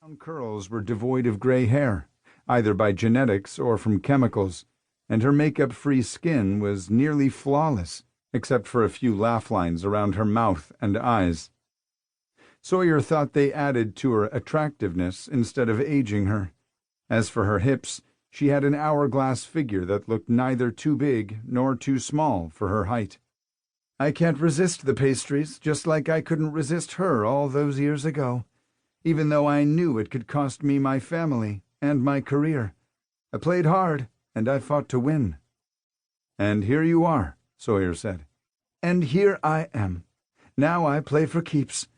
Brown curls were devoid of gray hair, either by genetics or from chemicals, and her makeup-free skin was nearly flawless, except for a few laugh lines around her mouth and eyes. Sawyer thought they added to her attractiveness instead of aging her. As for her hips, she had an hourglass figure that looked neither too big nor too small for her height. "I can't resist the pastries, just like I couldn't resist her all those years ago, even though I knew it could cost me my family and my career. I played hard, and I fought to win." "And here you are," Sawyer said. "And here I am. Now I play for keeps."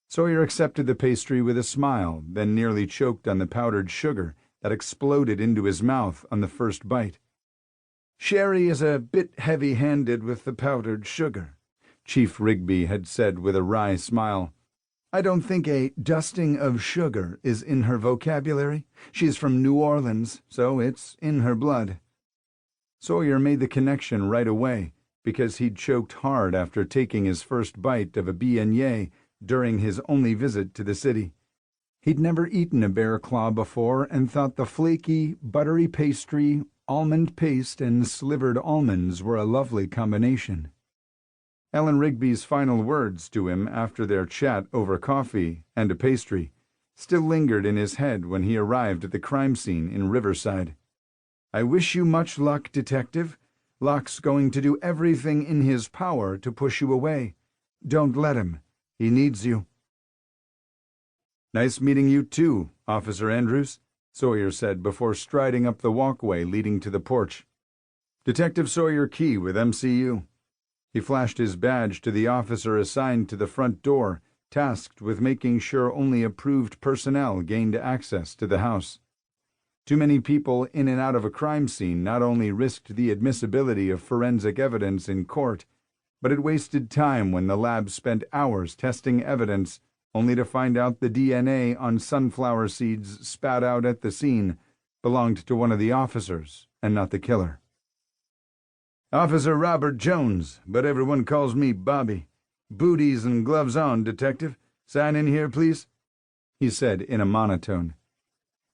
Sawyer accepted the pastry with a smile, then nearly choked on the powdered sugar that exploded into his mouth on the first bite. "Sherry is a bit heavy-handed with the powdered sugar," Chief Rigby had said with a wry smile. "I don't think a dusting of sugar is in her vocabulary. She's from New Orleans, so it's in her blood." Sawyer made the connection right away, because he'd choked hard after taking his first bite of a beignet during his only visit to the city. He'd never eaten a bear claw before and thought the flaky, buttery pastry, almond paste, and slivered almonds were a lovely combination. Ellen Rigby's final words to him after their chat over coffee and a pastry still lingered in his head when he arrived at the crime scene in Riverside. "I wish you much luck, Detective. Locke's going to do everything in his power to push you away. Don't let him. He needs you." "Nice meeting you too, Officer Andrews," Sawyer said before striding up the walkway leading to the porch. "Detective Sawyer Key with MCU." He flashed his badge to the officer assigned to the front door, tasked with making sure only approved personnel gained access to the house. Too many people in and out of a crime scene not only risked the admissibility of forensic evidence in court, but it wasted time when the lab spent hours testing evidence only to find out the DNA on sunflower seeds spat out at the scene belonged to one of the officers and not the killer. "Officer Robert Jones, but everyone calls me Bobby. Booties and gloves on, Detective. Sign in here, please," he said in a monotone.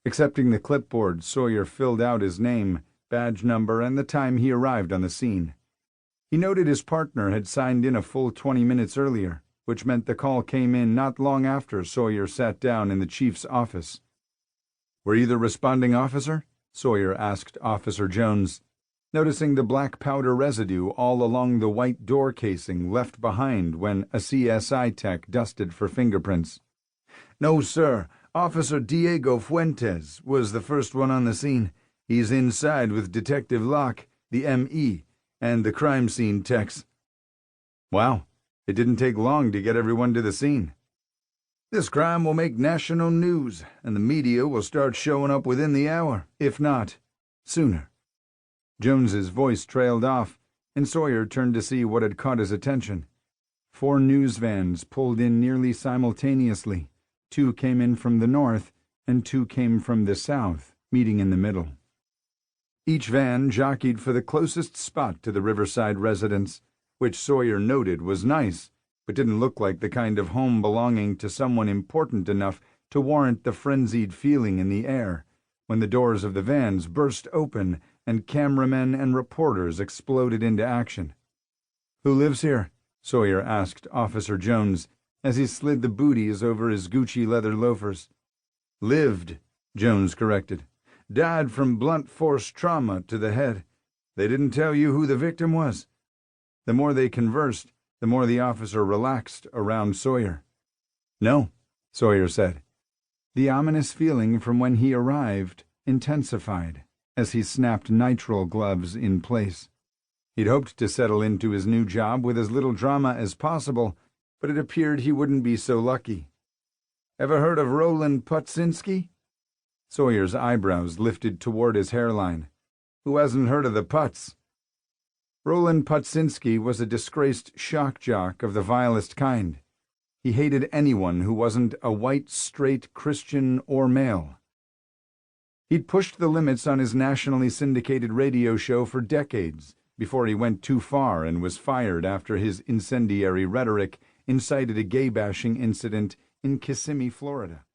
Accepting the clipboard, Sawyer filled out his name, badge number, and the time he arrived on the scene. He noted his partner had signed in a full 20 minutes earlier, which meant the call came in not long after Sawyer sat down in the chief's office. "Were you the responding officer?" Sawyer asked Officer Jones, noticing the black powder residue all along the white door casing left behind when a CSI tech dusted for fingerprints. "No, sir. Officer Diego Fuentes was the first one on the scene. He's inside with Detective Locke, the ME, and the crime scene techs." "Wow. It didn't take long to get everyone to the scene." "This crime will make national news, and the media will start showing up within the hour, if not sooner." Jones's voice trailed off, and Sawyer turned to see what had caught his attention. 4 news vans pulled in nearly simultaneously. 2 came in from the north, and 2 came from the south, meeting in the middle. Each van jockeyed for the closest spot to the Riverside residence, which Sawyer noted was nice, but didn't look like the kind of home belonging to someone important enough to warrant the frenzied feeling in the air when the doors of the vans burst open and cameramen and reporters exploded into action. "Who lives here?" Sawyer asked Officer Jones as he slid the booties over his Gucci leather loafers. "Lived," Jones corrected. "Died from blunt force trauma to the head. They didn't tell you who the victim was?" The more they conversed, the more the officer relaxed around Sawyer. "No," Sawyer said. The ominous feeling from when he arrived intensified as he snapped nitrile gloves in place. He'd hoped to settle into his new job with as little drama as possible, but it appeared he wouldn't be so lucky. "Ever heard of Roland Putzinski?" Sawyer's eyebrows lifted toward his hairline. "Who hasn't heard of the Putz?" Roland Putzinski was a disgraced shock jock of the vilest kind. He hated anyone who wasn't a white, straight Christian or male. He'd pushed the limits on his nationally syndicated radio show for decades before he went too far and was fired after his incendiary rhetoric incited a gay-bashing incident in Kissimmee, Florida.